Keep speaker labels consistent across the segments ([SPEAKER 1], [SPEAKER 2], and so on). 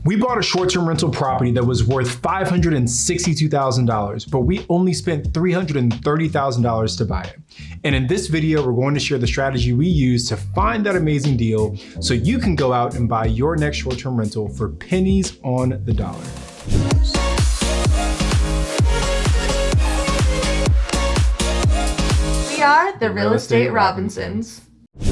[SPEAKER 1] We bought a short-term rental property that was worth $562,000, but we only spent $330,000 to buy it. And in this video, we're going to share the strategy we use to find that amazing deal so you can go out and buy your next short-term rental for pennies on the dollar.
[SPEAKER 2] We are the Real Estate Robinsons.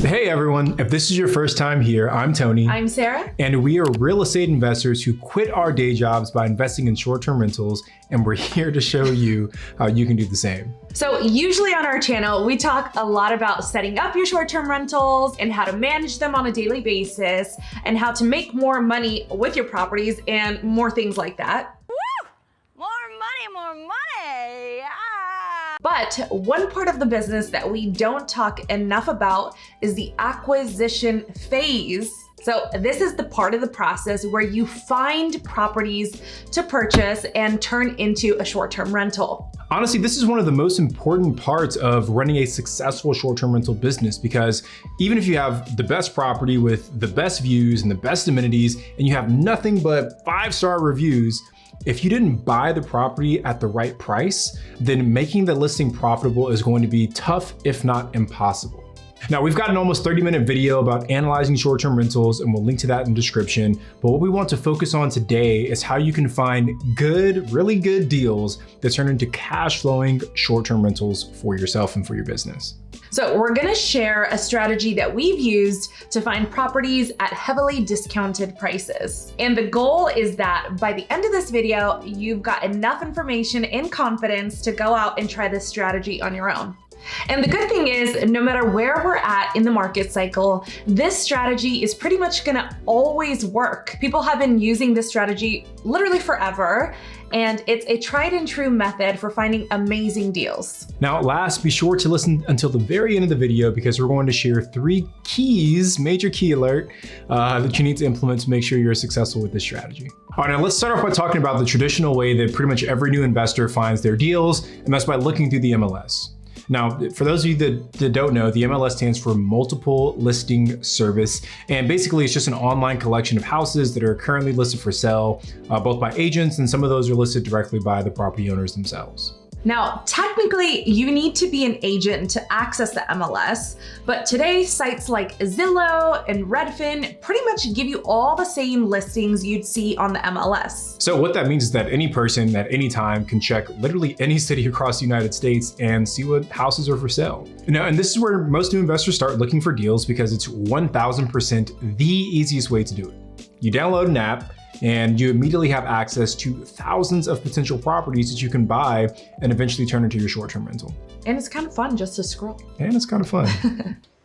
[SPEAKER 1] Hey everyone, if this is your first time here, I'm Tony.
[SPEAKER 2] I'm Sarah.
[SPEAKER 1] And we are real estate investors who quit our day jobs by investing in short-term rentals, and we're here to show you how you can do the same.
[SPEAKER 2] So usually on our channel, we talk a lot about setting up your short-term rentals and how to manage them on a daily basis and how to make more money with your properties and more things like that.
[SPEAKER 3] Woo! More money,
[SPEAKER 2] But one part of the business that we don't talk enough about is the acquisition phase. So this is the part of the process where you find properties to purchase and turn into a short-term rental.
[SPEAKER 1] Honestly, this is one of the most important parts of running a successful short-term rental business, because even if you have the best property with the best views and the best amenities, and you have nothing but 5-star reviews, if you didn't buy the property at the right price, then making the listing profitable is going to be tough, if not impossible. Now, we've got an almost 30-minute video about analyzing short-term rentals, and we'll link to that in the description. But what we want to focus on today is how you can find good, really good deals that turn into cash flowing short-term rentals for yourself and for your business.
[SPEAKER 2] So we're gonna share a strategy that we've used to find properties at heavily discounted prices. And the goal is that by the end of this video, you've got enough information and confidence to go out and try this strategy on your own. And the good thing is, no matter where we're at in the market cycle, this strategy is pretty much gonna always work. People have been using this strategy literally forever, and it's a tried and true method for finding amazing deals.
[SPEAKER 1] Now, last, be sure to listen until the very end of the video, because we're going to share 3 keys, major key alert, that you need to implement to make sure you're successful with this strategy. All right, now let's start off by talking about the traditional way that pretty much every new investor finds their deals, and that's by looking through the MLS. Now, for those of you that don't know, the MLS stands for Multiple Listing Service. And basically it's just an online collection of houses that are currently listed for sale, both by agents, and some of those are listed directly by the property owners themselves.
[SPEAKER 2] Now, technically, you need to be an agent to access the MLS, but today sites like Zillow and Redfin pretty much give you all the same listings you'd see on the MLS.
[SPEAKER 1] So what that means is that any person at any time can check literally any city across the United States and see what houses are for sale. Now, and this is where most new investors start looking for deals, because it's 1000% the easiest way to do it. You download an app, and you immediately have access to thousands of potential properties that you can buy and eventually turn into your short-term rental.
[SPEAKER 2] And it's kind of fun just to scroll.
[SPEAKER 1] And it's kind of fun.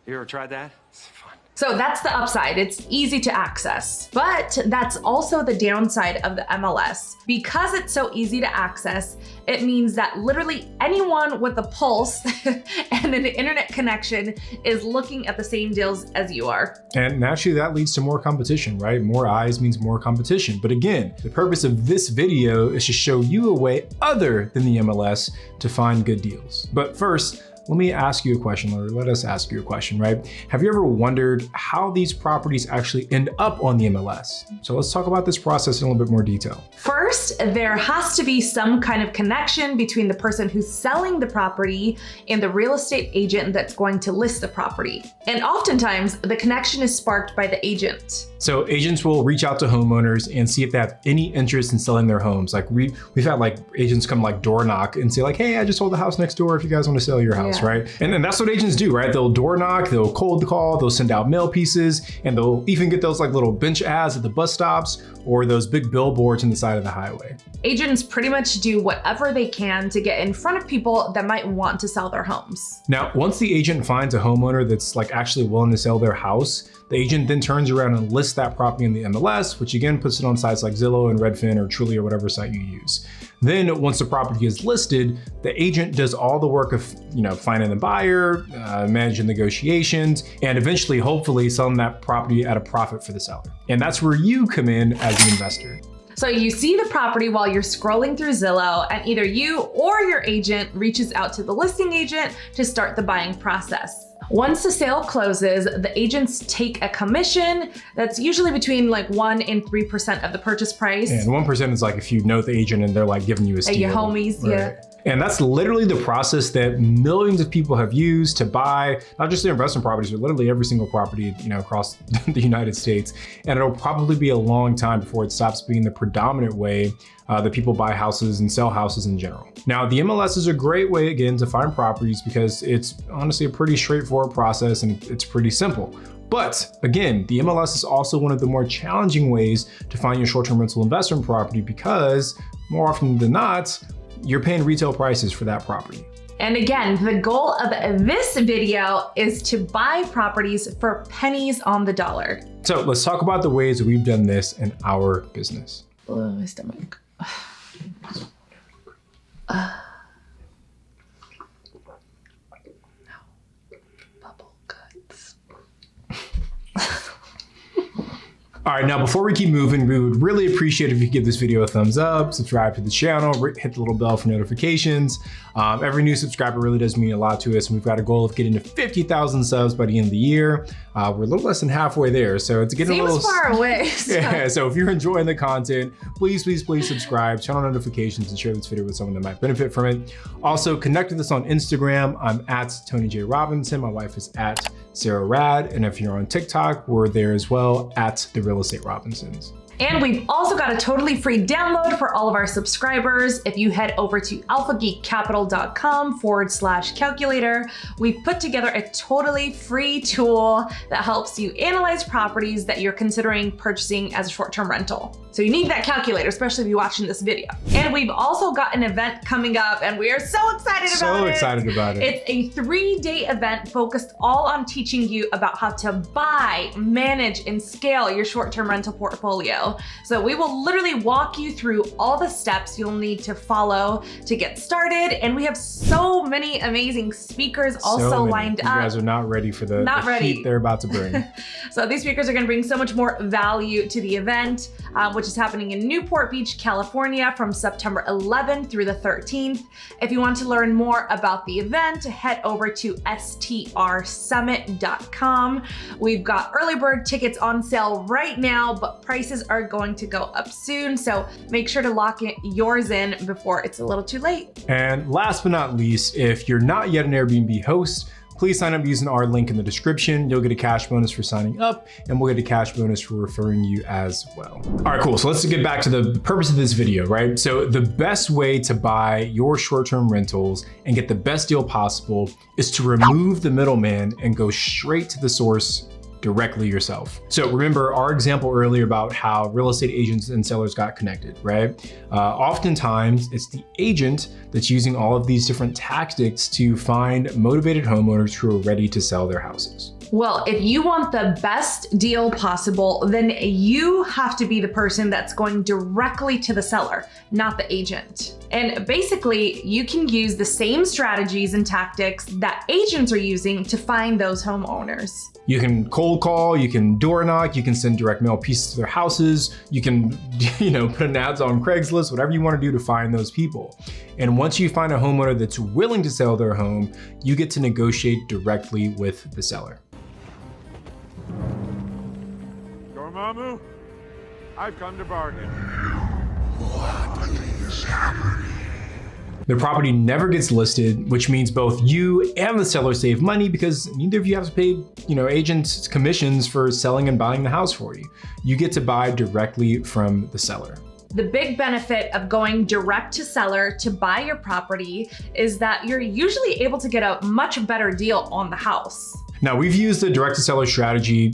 [SPEAKER 4] You ever tried that? It's fun.
[SPEAKER 2] So that's the upside. It's easy to access, but that's also the downside of the MLS. Because it's so easy to access, it means that literally anyone with a pulse and an internet connection is looking at the same deals as you are.
[SPEAKER 1] And naturally that leads to more competition, right? More eyes means more competition. But again, the purpose of this video is to show you a way other than the MLS to find good deals. But first, let me ask you a question, or let us ask you a question, right? Have you ever wondered how these properties actually end up on the MLS? So let's talk about this process in a little bit more detail.
[SPEAKER 2] First, there has to be some kind of connection between the person who's selling the property and the real estate agent that's going to list the property. And oftentimes, the connection is sparked by the agent.
[SPEAKER 1] So agents will reach out to homeowners and see if they have any interest in selling their homes. Like we've had like agents come like door knock and say like, hey, I just sold the house next door if you guys want to sell your house, right? And then that's what agents do, right? They'll door knock, they'll cold call, they'll send out mail pieces, and they'll even get those like little bench ads at the bus stops or those big billboards on the side of the highway.
[SPEAKER 2] Agents pretty much do whatever they can to get in front of people that might want to sell their homes.
[SPEAKER 1] Now, once the agent finds a homeowner that's like actually willing to sell their house, the agent then turns around and lists that property in the MLS, which again puts it on sites like Zillow and Redfin or Trulia or whatever site you use. Then once the property is listed, the agent does all the work of, finding the buyer, managing negotiations, and eventually, hopefully selling that property at a profit for the seller. And that's where you come in as the investor.
[SPEAKER 2] So you see the property while you're scrolling through Zillow, and either you or your agent reaches out to the listing agent to start the buying process. Once the sale closes, the agents take a commission that's usually between like 1 and 3% of the purchase price.
[SPEAKER 1] And 1% is like if you know the agent and they're like giving you a steal.
[SPEAKER 2] Your homies,
[SPEAKER 1] right?
[SPEAKER 2] yeah.
[SPEAKER 1] And that's literally the process that millions of people have used to buy, not just their investment properties, but literally every single property, across the United States. And it'll probably be a long time before it stops being the predominant way that people buy houses and sell houses in general. Now, the MLS is a great way, again, to find properties because it's honestly a pretty straightforward process and it's pretty simple. But again, the MLS is also one of the more challenging ways to find your short-term rental investment property because more often than not, you're paying retail prices for that property.
[SPEAKER 2] And again, the goal of this video is to buy properties for pennies on the dollar.
[SPEAKER 1] So let's talk about the ways that we've done this in our business.
[SPEAKER 2] Oh, my stomach. Bubble guts.
[SPEAKER 1] All right, now before we keep moving, we would really appreciate if you give this video a thumbs up, subscribe to the channel, hit the little bell for notifications. Every new subscriber really does mean a lot to us, and we've got a goal of getting to 50,000 subs by the end of the year. We're a little less than halfway there, so it's getting a little
[SPEAKER 2] far away. So.
[SPEAKER 1] Yeah, so if you're enjoying the content, please subscribe, turn on notifications, and share this video with someone that might benefit from it. Also, connect with us on Instagram. I'm at Tony J. Robinson. My wife is at Sarah Rad, and if you're on TikTok, we're there as well at The Real Estate Robinsons.
[SPEAKER 2] And we've also got a totally free download for all of our subscribers. If you head over to alphageekcapital.com/calculator, we've put together a totally free tool that helps you analyze properties that you're considering purchasing as a short-term rental. So you need that calculator, especially if you're watching this video. And we've also got an event coming up and we are so excited about it.
[SPEAKER 1] So excited about it.
[SPEAKER 2] It's a 3-day event focused all on teaching you about how to buy, manage, and scale your short-term rental portfolio. So we will literally walk you through all the steps you'll need to follow to get started. And we have so many amazing speakers also lined up.
[SPEAKER 1] You guys are not ready for the heat they're about to bring.
[SPEAKER 2] So these speakers are gonna bring so much more value to the event, which is happening in Newport Beach, California from September 11th through the 13th. If you want to learn more about the event, head over to strsummit.com. We've got early bird tickets on sale right now, but prices are going to go up soon. So make sure to lock yours in before it's a little too late.
[SPEAKER 1] And last but not least, if you're not yet an Airbnb host, please sign up using our link in the description. You'll get a cash bonus for signing up, and we'll get a cash bonus for referring you as well. All right, cool. So let's get back to the purpose of this video, right? So the best way to buy your short-term rentals and get the best deal possible is to remove the middleman and go straight to the source directly yourself. So remember our example earlier about how real estate agents and sellers got connected, right? Oftentimes it's the agent that's using all of these different tactics to find motivated homeowners who are ready to sell their houses.
[SPEAKER 2] Well, if you want the best deal possible, then you have to be the person that's going directly to the seller, not the agent. And basically, you can use the same strategies and tactics that agents are using to find those homeowners.
[SPEAKER 1] You can cold call, you can door knock, you can send direct mail pieces to their houses, you can, put an ads on Craigslist, whatever you want to do to find those people. And once you find a homeowner that's willing to sell their home, you get to negotiate directly with the seller.
[SPEAKER 5] Dormammu, I've come to bargain.
[SPEAKER 6] What is happening?
[SPEAKER 1] The property never gets listed, which means both you and the seller save money because neither of you have to pay, agents commissions for selling and buying the house for you. You get to buy directly from the seller.
[SPEAKER 2] The big benefit of going direct to seller to buy your property is that you're usually able to get a much better deal on the house.
[SPEAKER 1] Now, we've used the direct to seller strategy,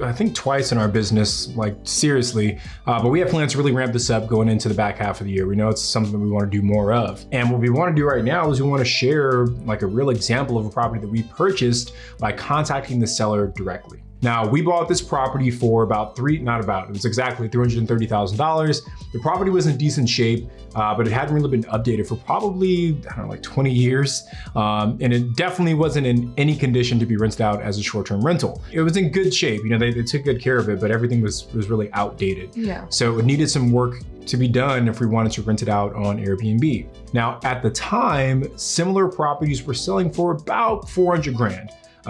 [SPEAKER 1] I think twice in our business, like seriously, but we have plans to really ramp this up going into the back half of the year. We know it's something that we want to do more of. And what we want to do right now is we want to share like a real example of a property that we purchased by contacting the seller directly. Now, we bought this property for it was exactly $330,000. The property was in decent shape, but it hadn't really been updated for probably, like 20 years. And it definitely wasn't in any condition to be rented out as a short-term rental. It was in good shape. They took good care of it, but everything was really outdated.
[SPEAKER 2] Yeah.
[SPEAKER 1] So it needed some work to be done if we wanted to rent it out on Airbnb. Now, at the time, similar properties were selling for about 400 grand.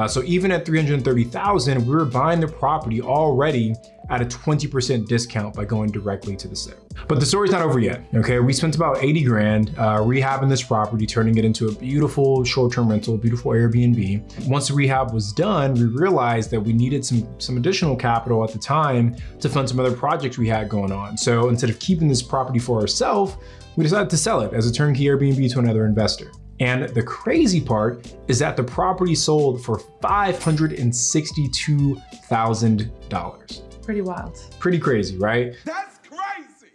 [SPEAKER 1] So even at $330,000, we were buying the property already at a 20% discount by going directly to the sale. But the story's not over yet, okay? We spent about 80 grand rehabbing this property, turning it into a beautiful short-term rental, beautiful Airbnb. Once the rehab was done, we realized that we needed some additional capital at the time to fund some other projects we had going on. So instead of keeping this property for ourselves, we decided to sell it as a turnkey Airbnb to another investor. And the crazy part is that the property sold for $562,000.
[SPEAKER 2] Pretty wild.
[SPEAKER 1] Pretty crazy, right?
[SPEAKER 5] That's crazy!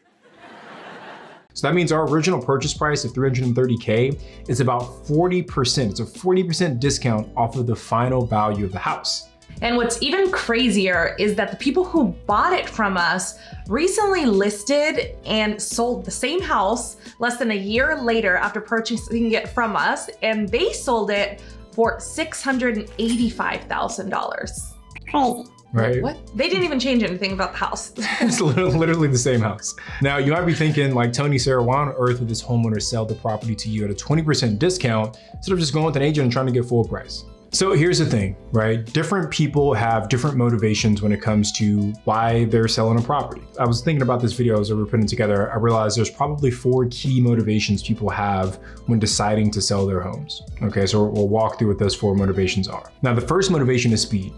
[SPEAKER 1] So that means our original purchase price of $330K is about 40%. It's a 40% discount off of the final value of the house.
[SPEAKER 2] And what's even crazier is that the people who bought it from us recently listed and sold the same house less than a year later after purchasing it from us, and they sold it for $685,000.
[SPEAKER 3] Crazy.
[SPEAKER 1] Right?
[SPEAKER 2] What? They didn't even change anything about the house.
[SPEAKER 1] It's literally the same house. Now, you might be thinking, like, Tony, Sarah, why on earth would this homeowner sell the property to you at a 20% discount instead of just going with an agent and trying to get full price? So here's the thing, right? Different people have different motivations when it comes to why they're selling a property. I was thinking about this video as we were putting it together. I realized there's probably 4 key motivations people have when deciding to sell their homes. Okay, so we'll walk through what those 4 motivations are. Now, the first motivation is speed.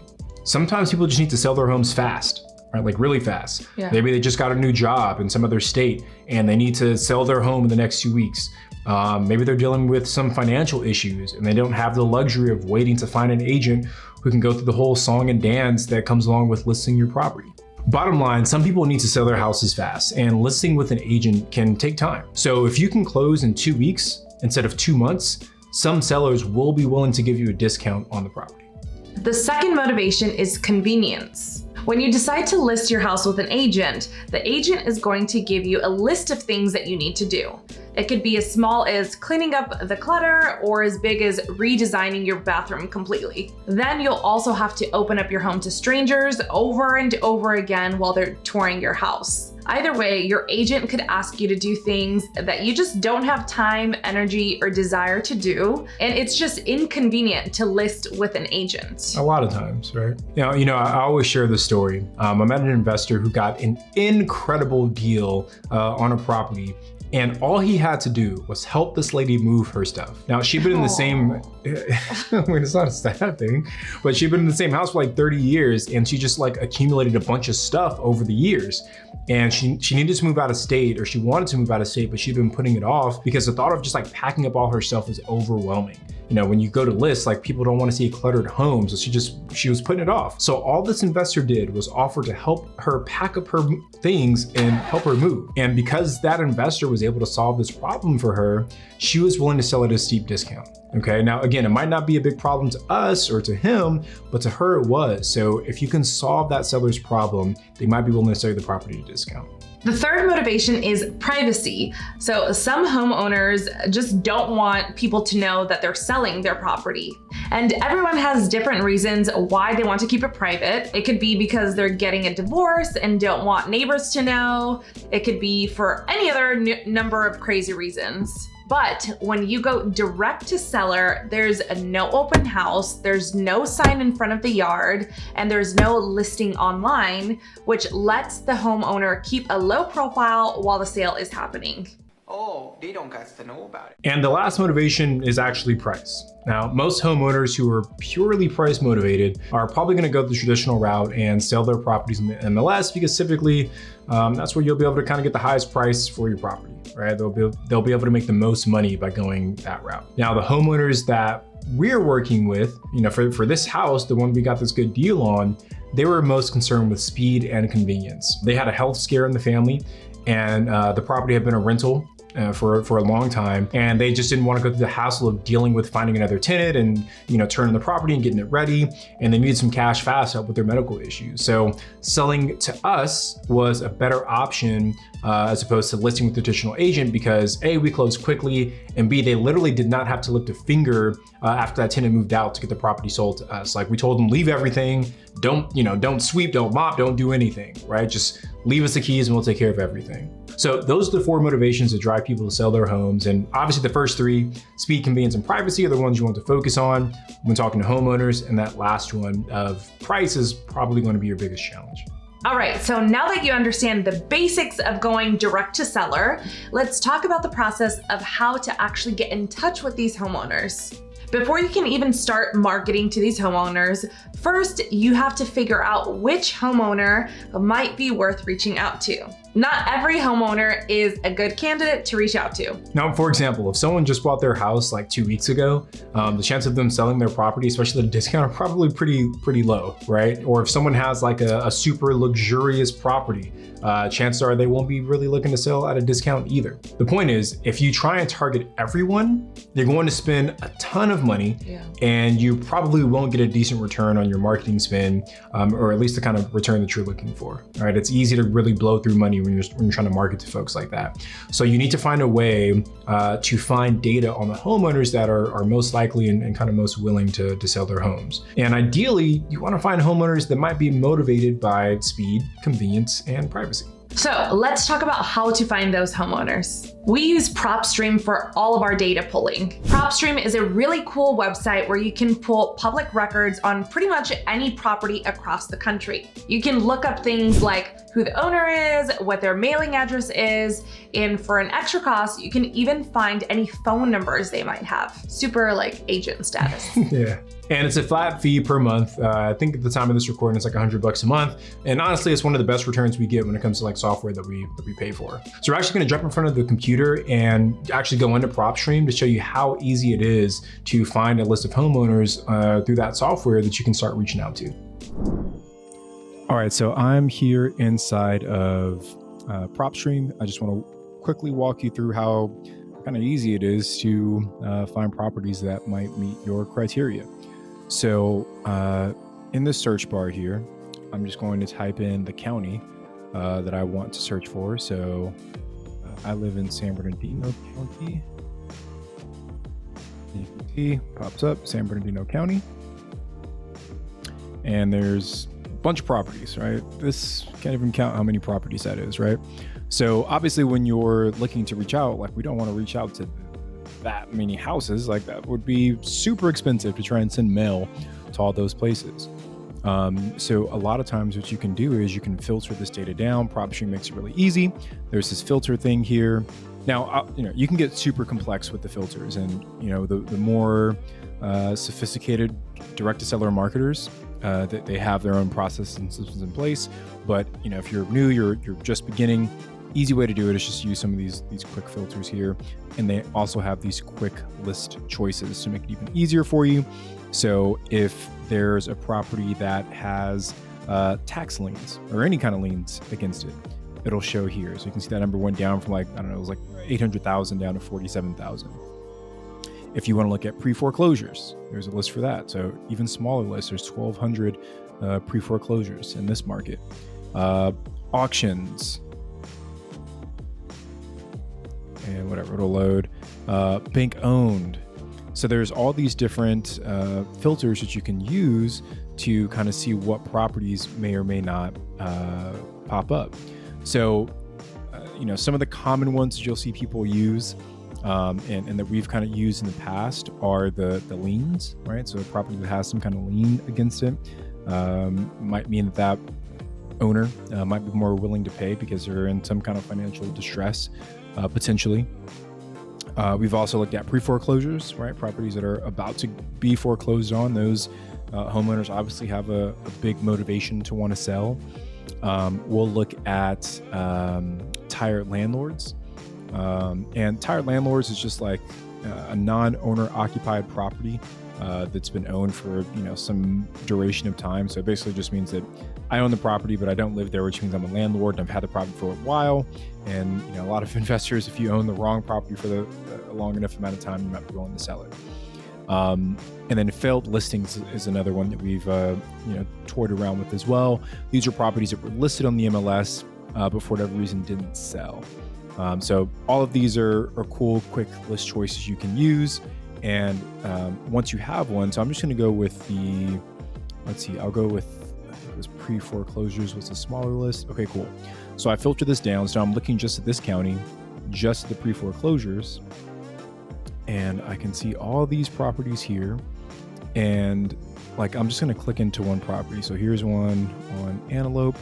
[SPEAKER 1] Sometimes people just need to sell their homes fast, right? Like really fast.
[SPEAKER 2] Yeah.
[SPEAKER 1] Maybe they just got a new job in some other state and they need to sell their home in the next 2 weeks. Maybe they're dealing with some financial issues and they don't have the luxury of waiting to find an agent who can go through the whole song and dance that comes along with listing your property. Bottom line, some people need to sell their houses fast, and listing with an agent can take time. So if you can close in 2 weeks instead of 2 months, some sellers will be willing to give you a discount on the property.
[SPEAKER 2] The second motivation is convenience. When you decide to list your house with an agent, the agent is going to give you a list of things that you need to do. It could be as small as cleaning up the clutter or as big as redesigning your bathroom completely. Then you'll also have to open up your home to strangers over and over again while they're touring your house. Either way, your agent could ask you to do things that you just don't have time, energy, or desire to do, and it's just inconvenient to list with an agent.
[SPEAKER 1] A lot of times, right? You know, I always share this story. I met an investor who got an incredible deal on a property, and all he had to do was help this lady move her stuff. Now, she'd been in the same, I mean, it's not a sad thing, but she'd been in the same house for like 30 years, and she just like accumulated a bunch of stuff over the years. And she needed to move out of state, or she wanted to move out of state, but she'd been putting it off because the thought of just like packing up all her stuff was overwhelming. You know, when you go to list, like people don't want to see a cluttered home, so she was putting it off. So all this investor did was offer to help her pack up her things and help her move. And because that investor was able to solve this problem for her, she was willing to sell at a steep discount. Okay, now again, it might not be a big problem to us or to him, but to her it was. So if you can solve that seller's problem, they might be willing to sell you the property at a discount.
[SPEAKER 2] The third motivation is privacy. So some homeowners just don't want people to know that they're selling their property. And everyone has different reasons why they want to keep it private. It could be because they're getting a divorce and don't want neighbors to know. It could be for any other number of crazy reasons. But when you go direct to seller, there's no open house, there's no sign in front of the yard, and there's no listing online, which lets the homeowner keep a low profile while the sale is happening.
[SPEAKER 7] Oh, they don't get to know about it.
[SPEAKER 1] And the last motivation is actually price. Now, most homeowners who are purely price motivated are probably going to go the traditional route and sell their properties in the MLS because typically that's where you'll be able to kind of get the highest price for your property, right? They'll be able to make the most money by going that route. Now, the homeowners that we're working with, you know, for this house, the one we got this good deal on, they were most concerned with speed and convenience. They had a health scare in the family, and the property had been a rental for a long time, and they just didn't want to go through the hassle of dealing with finding another tenant and, you know, turning the property and getting it ready, and they needed some cash fast to help with their medical issues. So selling to us was a better option as opposed to listing with the traditional agent because A, we closed quickly, and B, they literally did not have to lift a finger after that tenant moved out to get the property sold to us. Like, we told them, leave everything, don't sweep, don't mop, don't do anything, right? Just leave us the keys and we'll take care of everything. So those are the 4 motivations that drive people to sell their homes. And obviously the first 3, speed, convenience, and privacy, are the ones you want to focus on when talking to homeowners. And that last one of price is probably going to be your biggest challenge.
[SPEAKER 2] All right, so now that you understand the basics of going direct to seller, let's talk about the process of how to actually get in touch with these homeowners. Before you can even start marketing to these homeowners, first you have to figure out which homeowner might be worth reaching out to. Not every homeowner is a good candidate to reach out to.
[SPEAKER 1] Now, for example, if someone just bought their house like 2 weeks ago, the chance of them selling their property, especially at a discount, are probably pretty low, right? Or if someone has like a super luxurious property, chances are they won't be really looking to sell at a discount either. The point is, if you try and target everyone, you're going to spend a ton of money, and you probably won't get a decent return on your marketing spend, or at least the kind of return that you're looking for. All right, it's easy to really blow through money when you're trying to market to folks like that. So you need to find a way to find data on the homeowners that are most likely and kind of most willing to sell their homes. And ideally, you want to find homeowners that might be motivated by speed, convenience, and privacy.
[SPEAKER 2] So let's talk about how to find those homeowners. We use PropStream for all of our data pulling. PropStream is a really cool website where you can pull public records on pretty much any property across the country. You can look up things like who the owner is, what their mailing address is, and for an extra cost, you can even find any phone numbers they might have. Super like agent status.
[SPEAKER 1] Yeah. And it's a flat fee per month. I think at the time of this recording, it's like $100 a month. And honestly, it's one of the best returns we get when it comes to like software that we pay for. So we're actually gonna jump in front of the computer and actually go into PropStream to show you how easy it is to find a list of homeowners through that software that you can start reaching out to. All right, so I'm here inside of PropStream. I just wanna quickly walk you through how kind of easy it is to find properties that might meet your criteria. So in the search bar here, I'm just going to type in the county that I want to search for. So I live in San Bernardino County. You can see, pops up, San Bernardino County. And there's a bunch of properties, right? This can't even count how many properties that is, right? So obviously when you're looking to reach out, like we don't want to reach out to that many houses, like that would be super expensive to try and send mail to all those places. So a lot of times what you can do is you can filter this data down. PropStream makes it really easy. There's this filter thing here. Now, you can get super complex with the filters, and the more sophisticated direct-to-seller marketers, that they have their own process and systems in place. But if you're new, you're just beginning, easy way to do it is just use some of these quick filters here. And they also have these quick list choices to make it even easier for you. So if there's a property that has tax liens or any kind of liens against it, it'll show here. So you can see that number went down from it was like 800,000 down to 47,000. If you want to look at pre-foreclosures, there's a list for that. So even smaller list, there's 1,200 pre-foreclosures in this market. Auctions, and whatever, it'll load. Bank owned. So there's all these different filters that you can use to kind of see what properties may or may not pop up. So, some of the common ones that you'll see people use and that we've kind of used in the past are the liens, right? So a property that has some kind of lien against it might mean that owner might be more willing to pay because they're in some kind of financial distress, potentially. We've also looked at pre-foreclosures, right? Properties that are about to be foreclosed on. Those homeowners obviously have a big motivation to want to sell. We'll look at tired landlords. And tired landlords is just like a non-owner occupied property that's been owned for some duration of time. So it basically just means that I own the property, but I don't live there, which means I'm a landlord and I've had the property for a while. And a lot of investors, if you own the wrong property for a long enough amount of time, you might be willing to sell it. And then failed listings is another one that we've toyed around with as well. These are properties that were listed on the MLS, but for whatever reason didn't sell. So all of these are cool, quick list choices you can use. And once you have one, so I'm just going to go with I'll go with it was pre-foreclosures was a smaller list. Okay, cool. So I filtered this down. So I'm looking just at this county, just the pre-foreclosures. And I can see all these properties here. And like, I'm just gonna click into one property. So here's one on Antelope.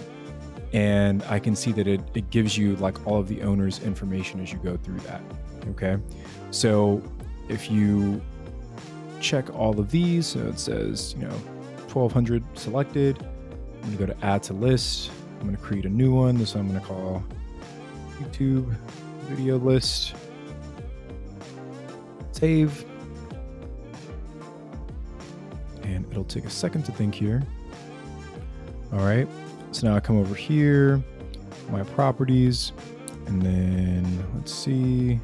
[SPEAKER 1] And I can see that it gives you like all of the owner's information as you go through that, okay? So if you check all of these, so it says, 1,200 selected. I'm gonna go to add to list. I'm gonna create a new one. This one I'm gonna call YouTube video list. Save. And it'll take a second to think here. All right, so now I come over here, my properties, and then let's see,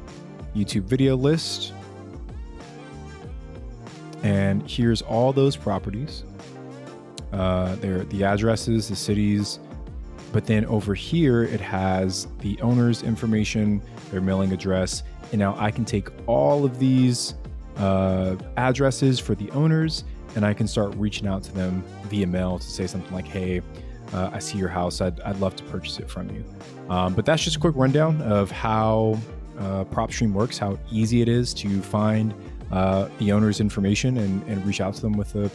[SPEAKER 1] YouTube video list. And here's all those properties. They're the addresses, the cities, but then over here it has the owner's information, their mailing address, and now I can take all of these addresses for the owners and I can start reaching out to them via mail to say something like, hey, I see your house, I'd love to purchase it from you. But that's just a quick rundown of how PropStream works, how easy it is to find the owner's information and reach out to them with an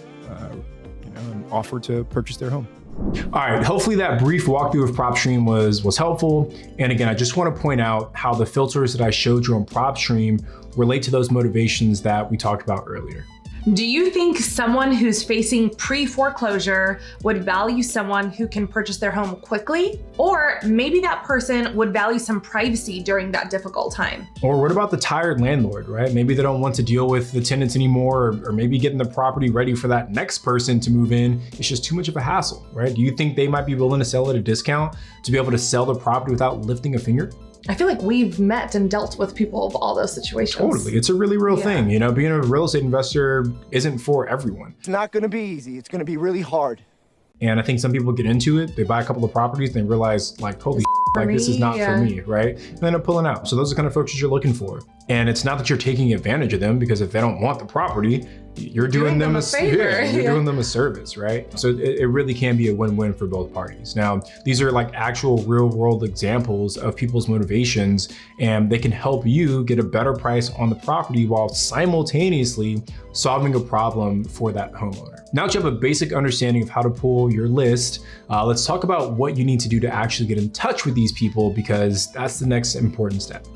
[SPEAKER 1] offer to purchase their home. All right, hopefully that brief walkthrough of PropStream was helpful. And again, I just want to point out how the filters that I showed you on PropStream relate to those motivations that we talked about earlier.
[SPEAKER 2] Do you think someone who's facing pre-foreclosure would value someone who can purchase their home quickly? Or maybe that person would value some privacy during that difficult time?
[SPEAKER 1] Or what about the tired landlord, right? Maybe they don't want to deal with the tenants anymore, or maybe getting the property ready for that next person to move in. It's just too much of a hassle, right? Do you think they might be willing to sell at a discount to be able to sell the property without lifting a finger?
[SPEAKER 2] I feel like we've met and dealt with people of all those situations.
[SPEAKER 1] Totally, it's a really real thing. Being a real estate investor isn't for everyone.
[SPEAKER 8] It's not gonna be easy, it's gonna be really hard.
[SPEAKER 1] And I think some people get into it, they buy a couple of properties, and they realize like, holy like this is not for me, right? And then they're pulling out. So those are the kind of folks that you're looking for. And it's not that you're taking advantage of them, because if they don't want the property, you're doing them a favor. You're doing them a service, right? So it really can be a win-win for both parties. Now, these are like actual real world examples of people's motivations, and they can help you get a better price on the property while simultaneously solving a problem for that homeowner. Now that you have a basic understanding of how to pull your list, let's talk about what you need to do to actually get in touch with these people, because that's the next important step.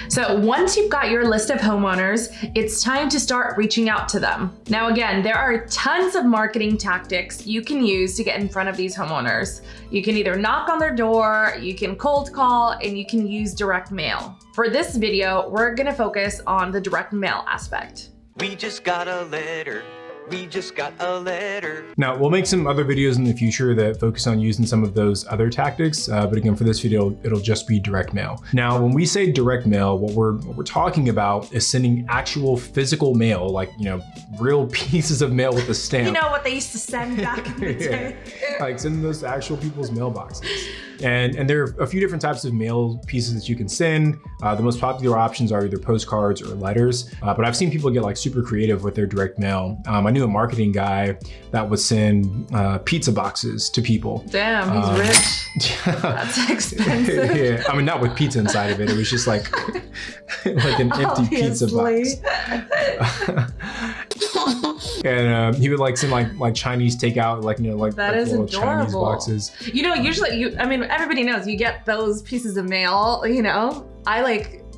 [SPEAKER 2] So once you've got your list of homeowners, it's time to start reaching out to them. Now again, there are tons of marketing tactics you can use to get in front of these homeowners. You can either knock on their door, you can cold call, and you can use direct mail. For this video, we're gonna focus on the direct mail aspect.
[SPEAKER 7] We just got a letter. We just got a letter.
[SPEAKER 1] Now, we'll make some other videos in the future that focus on using some of those other tactics, but again, for this video, it'll just be direct mail. Now, when we say direct mail, what we're talking about is sending actual physical mail, like, real pieces of mail with a stamp.
[SPEAKER 2] You know what they used to send back in the day?
[SPEAKER 1] Like sending those to actual people's mailboxes. And there are a few different types of mail pieces that you can send. The most popular options are either postcards or letters, but I've seen people get like super creative with their direct mail. I knew a marketing guy that would send pizza boxes to people.
[SPEAKER 2] Damn, he's rich. That's expensive.
[SPEAKER 1] Yeah, I mean, not with pizza inside of it. It was just like, like an empty pizza box. And he would like send like Chinese takeout, like
[SPEAKER 2] that is
[SPEAKER 1] little
[SPEAKER 2] adorable.
[SPEAKER 1] Chinese boxes.
[SPEAKER 2] Usually everybody knows you get those pieces of mail.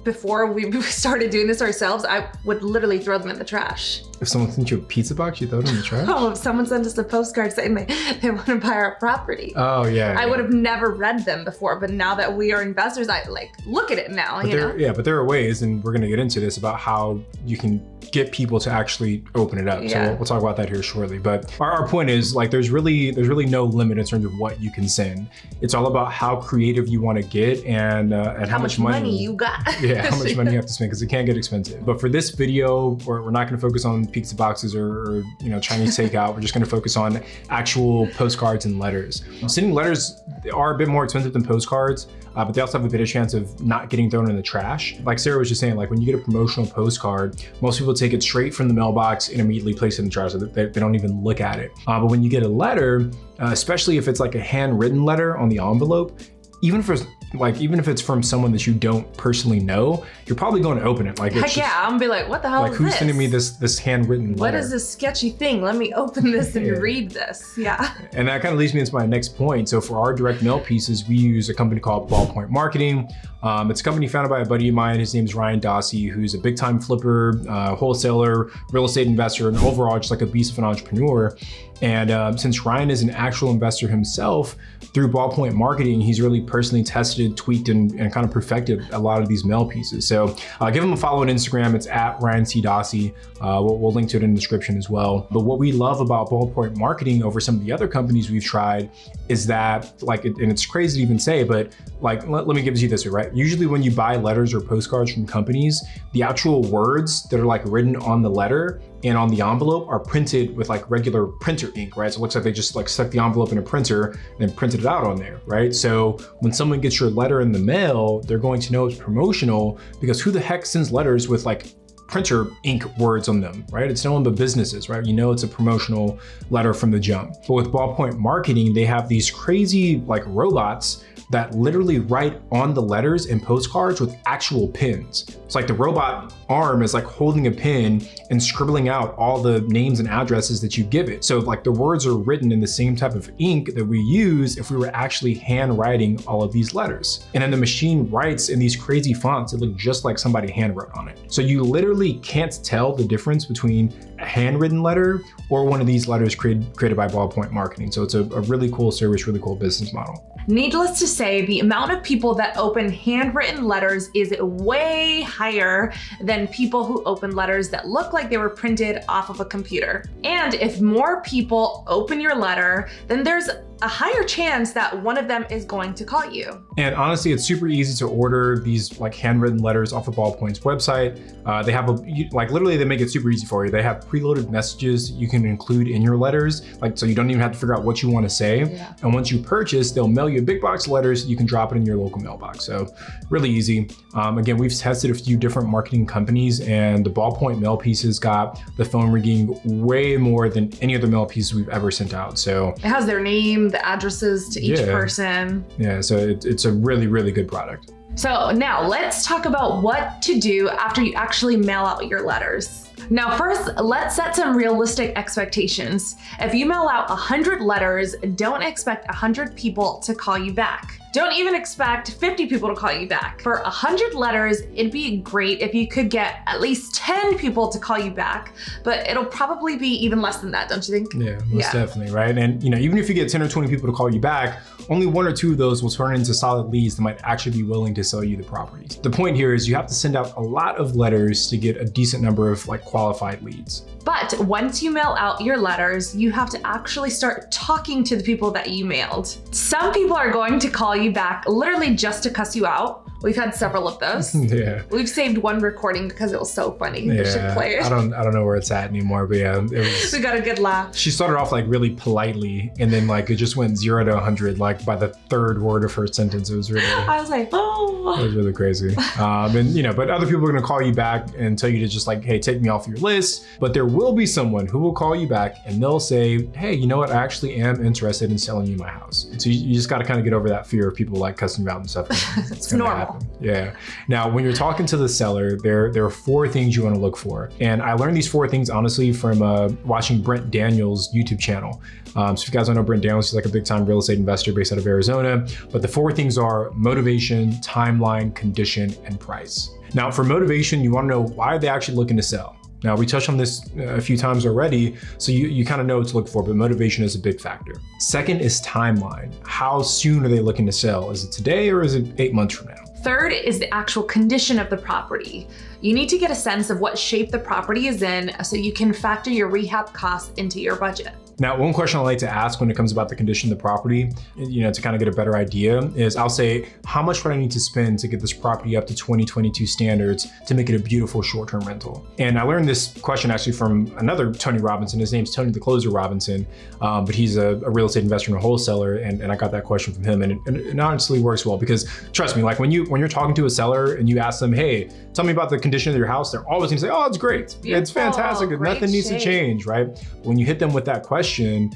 [SPEAKER 2] Before we started doing this ourselves, I would literally throw them in the trash.
[SPEAKER 1] If someone sent you a pizza box, you throw it in the trash?
[SPEAKER 2] Oh, if someone sent us a postcard saying they want to buy our property.
[SPEAKER 1] Oh, yeah.
[SPEAKER 2] I would have never read them before, but now that we are investors, I look at it now,
[SPEAKER 1] Yeah, but there are ways, and we're going to get into this, about how you can get people to actually open it up.
[SPEAKER 2] Yeah.
[SPEAKER 1] So we'll talk about that here shortly. But our point is, like, there's really no limit in terms of what you can send. It's all about how creative you want to get and how much money
[SPEAKER 2] you got.
[SPEAKER 1] Yeah, how much money you have to spend, because it can get expensive. But for this video, we're not going to focus on pizza boxes or Chinese takeout. We're just going to focus on actual postcards and letters. Sending letters are a bit more expensive than postcards, but they also have a better chance of not getting thrown in the trash. Like Sarah was just saying, like when you get a promotional postcard, most people take it straight from the mailbox and immediately place it in the trash, so they don't even look at it. But when you get a letter, especially if it's like a handwritten letter on the envelope, even if it's from someone that you don't personally know, you're probably going to open it. Like,
[SPEAKER 2] heck yeah, I'm gonna be like, what the hell
[SPEAKER 1] like
[SPEAKER 2] is
[SPEAKER 1] who's
[SPEAKER 2] this?
[SPEAKER 1] sending me this handwritten letter?
[SPEAKER 2] What is this sketchy thing? Let me open this and read this. Yeah.
[SPEAKER 1] And that kind of leads me into my next point. So for our direct mail pieces, we use a company called Ballpoint Marketing. It's a company founded by a buddy of mine. His name is Ryan Dossie, who's a big time flipper, wholesaler, real estate investor, and overall just like a beast of an entrepreneur. And since Ryan is an actual investor himself, through Ballpoint Marketing, he's really personally tested, tweaked, and kind of perfected a lot of these mail pieces. So give him a follow on Instagram. It's at Ryan C. Dossie. We'll link to it in the description as well. But what we love about Ballpoint Marketing over some of the other companies we've tried is that, like, and it's crazy to even say, but like, let me give you this, right? Usually when you buy letters or postcards from companies, the actual words that are like written on the letter and on the envelope are printed with like regular printer ink, right? So it looks like they just like stuck the envelope in a printer and then printed it out on there, right? So when someone gets your letter in the mail, they're going to know it's promotional, because who the heck sends letters with like printer ink words on them, right? It's no one but businesses, right? You know it's a promotional letter from the jump. But with Ballpoint Marketing, they have these crazy like robots that literally write on the letters and postcards with actual pens. It's like the robot arm is like holding a pen and scribbling out all the names and addresses that you give it. So like the words are written in the same type of ink that we use if we were actually handwriting all of these letters. And then the machine writes in these crazy fonts that look just like somebody handwrote on it. So you literally can't tell the difference between a handwritten letter or one of these letters created by Ballpoint Marketing. So it's a really cool service, really cool business model.
[SPEAKER 2] Needless to say, the amount of people that open handwritten letters is way higher than people who open letters that look like they were printed off of a computer. And if more people open your letter, then there's a higher chance that one of them is going to call you.
[SPEAKER 1] And honestly, it's super easy to order these like handwritten letters off of Ballpoint's website. They have literally they make it super easy for you. They have preloaded messages you can include in your letters, like so you don't even have to figure out what you want to say. Yeah. And once you purchase, they'll mail you a big box of letters. You can drop it in your local mailbox. So really easy. Again, we've tested a few different marketing companies, and the Ballpoint mail pieces got the phone ringing way more than any other mail pieces we've ever sent out. So
[SPEAKER 2] it has their name, the addresses to each person.
[SPEAKER 1] Yeah, so it's a really, really good product.
[SPEAKER 2] So now let's talk about what to do after you actually mail out your letters. Now, first, let's set some realistic expectations. If you mail out 100 letters, don't expect 100 people to call you back. Don't even expect 50 people to call you back. For 100 letters, it'd be great if you could get at least 10 people to call you back, but it'll probably be even less than that, don't you think?
[SPEAKER 1] Yeah, most definitely, right? And even if you get 10 or 20 people to call you back, only 1 or 2 of those will turn into solid leads that might actually be willing to sell you the properties. The point here is you have to send out a lot of letters to get a decent number of like qualified leads.
[SPEAKER 2] But once you mail out your letters, you have to actually start talking to the people that you mailed. Some people are going to call you back literally just to cuss you out. We've had several of those.
[SPEAKER 1] Yeah.
[SPEAKER 2] We've saved one recording because it was so funny. We should play it.
[SPEAKER 1] I don't know where it's at anymore, but yeah, it was.
[SPEAKER 2] We got a good laugh.
[SPEAKER 1] She started off like really politely, and then like it just went 0 to 100 like by the 3rd word of her sentence. It was really.
[SPEAKER 2] I was like, oh.
[SPEAKER 1] It was really crazy. And but other people are gonna call you back and tell you to just like, hey, take me off your list. But there will be someone who will call you back and they'll say, hey, you know what? I actually am interested in selling you my house. So you just got to kind of get over that fear of people like cussing you out and stuff.
[SPEAKER 2] It's normal.
[SPEAKER 1] Happen. Yeah. Now, when you're talking to the seller, there are 4 things you want to look for. And I learned these 4 things, honestly, from watching Brent Daniels' YouTube channel. So if you guys don't know Brent Daniels, he's like a big time real estate investor based out of Arizona. But the 4 things are motivation, timeline, condition, and price. Now, for motivation, you want to know why are they actually looking to sell? Now, we touched on this a few times already, so you kind of know what to look for, but motivation is a big factor. Second is timeline. How soon are they looking to sell? Is it today or is it 8 months from now?
[SPEAKER 2] Third is the actual condition of the property. You need to get a sense of what shape the property is in so you can factor your rehab costs into your budget.
[SPEAKER 1] Now, one question I like to ask when it comes about the condition of the property, to kind of get a better idea is I'll say, how much would I need to spend to get this property up to 2022 standards to make it a beautiful short-term rental? And I learned this question actually from another Tony Robinson. His name's Tony the Closer Robinson, but he's a real estate investor and a wholesaler. And I got that question from him, and it honestly works well because trust me, like when you're talking to a seller and you ask them, hey, tell me about the condition of your house, they're always gonna say, oh, it's great. It's fantastic. Nothing needs to change, right? When you hit them with that question,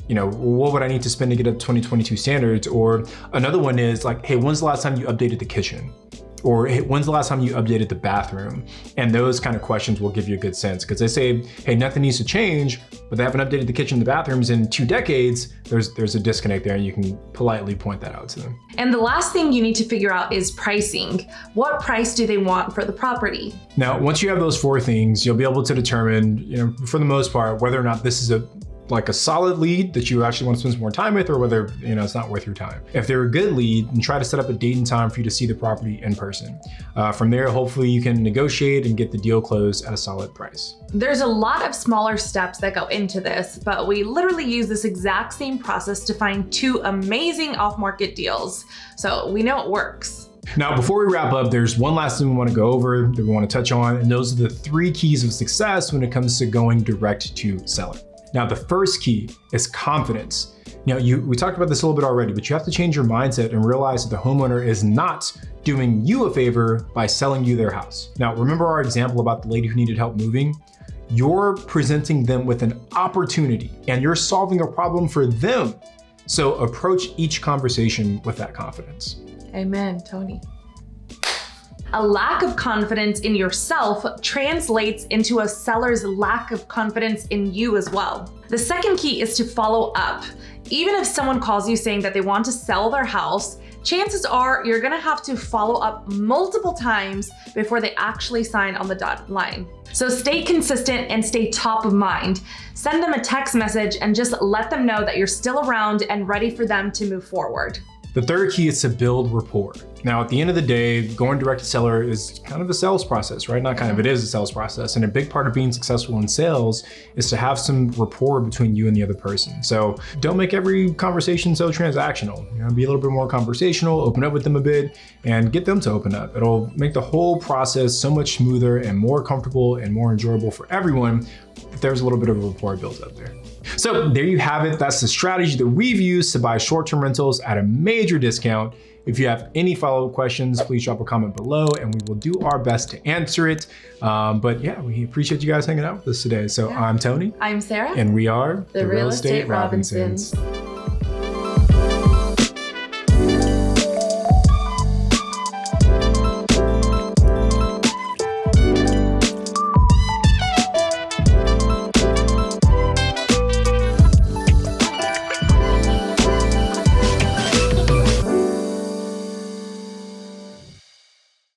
[SPEAKER 1] what would I need to spend to get up to 2022 standards? Or another one is like, hey, when's the last time you updated the kitchen? Or hey, when's the last time you updated the bathroom? And those kind of questions will give you a good sense because they say, hey, nothing needs to change, but they haven't updated the kitchen and the bathrooms in 2 decades. There's a disconnect there, and you can politely point that out to them.
[SPEAKER 2] And the last thing you need to figure out is pricing. What price do they want for the property? Now,
[SPEAKER 1] once you have those 4 things, you'll be able to determine, for the most part, whether or not this is a solid lead that you actually want to spend some more time with, or whether it's not worth your time. If they're a good lead, then try to set up a date and time for you to see the property in person. From there, hopefully you can negotiate and get the deal closed at a solid price.
[SPEAKER 2] There's a lot of smaller steps that go into this, but we literally use this exact same process to find 2 amazing off-market deals. So we know it works.
[SPEAKER 1] Now, before we wrap up, there's one last thing we want to go over that we want to touch on, and those are the 3 keys of success when it comes to going direct to seller. Now, the first key is confidence. Now, we talked about this a little bit already, but you have to change your mindset and realize that the homeowner is not doing you a favor by selling you their house. Now, remember our example about the lady who needed help moving? You're presenting them with an opportunity and you're solving a problem for them. So approach each conversation with that confidence.
[SPEAKER 2] Amen, Tony. A lack of confidence in yourself translates into a seller's lack of confidence in you as well. The second key is to follow up. Even if someone calls you saying that they want to sell their house, chances are you're gonna have to follow up multiple times before they actually sign on the dotted line. So stay consistent and stay top of mind. Send them a text message and just let them know that you're still around and ready for them to move forward.
[SPEAKER 1] The third key is to build rapport. Now, at the end of the day, going direct to seller is kind of a sales process, right? Not kind of, it is a sales process. And a big part of being successful in sales is to have some rapport between you and the other person. So don't make every conversation so transactional. Be a little bit more conversational, open up with them a bit, and get them to open up. It'll make the whole process so much smoother and more comfortable and more enjoyable for everyone if there's a little bit of a rapport built up there. So there you have it. That's the strategy that we've used to buy short-term rentals at a major discount. If you have any follow-up questions, please drop a comment below and we will do our best to answer it. But yeah, we appreciate you guys hanging out with us today. So I'm Tony.
[SPEAKER 2] I'm Sarah.
[SPEAKER 1] And we are
[SPEAKER 2] the Real Estate Robinsons.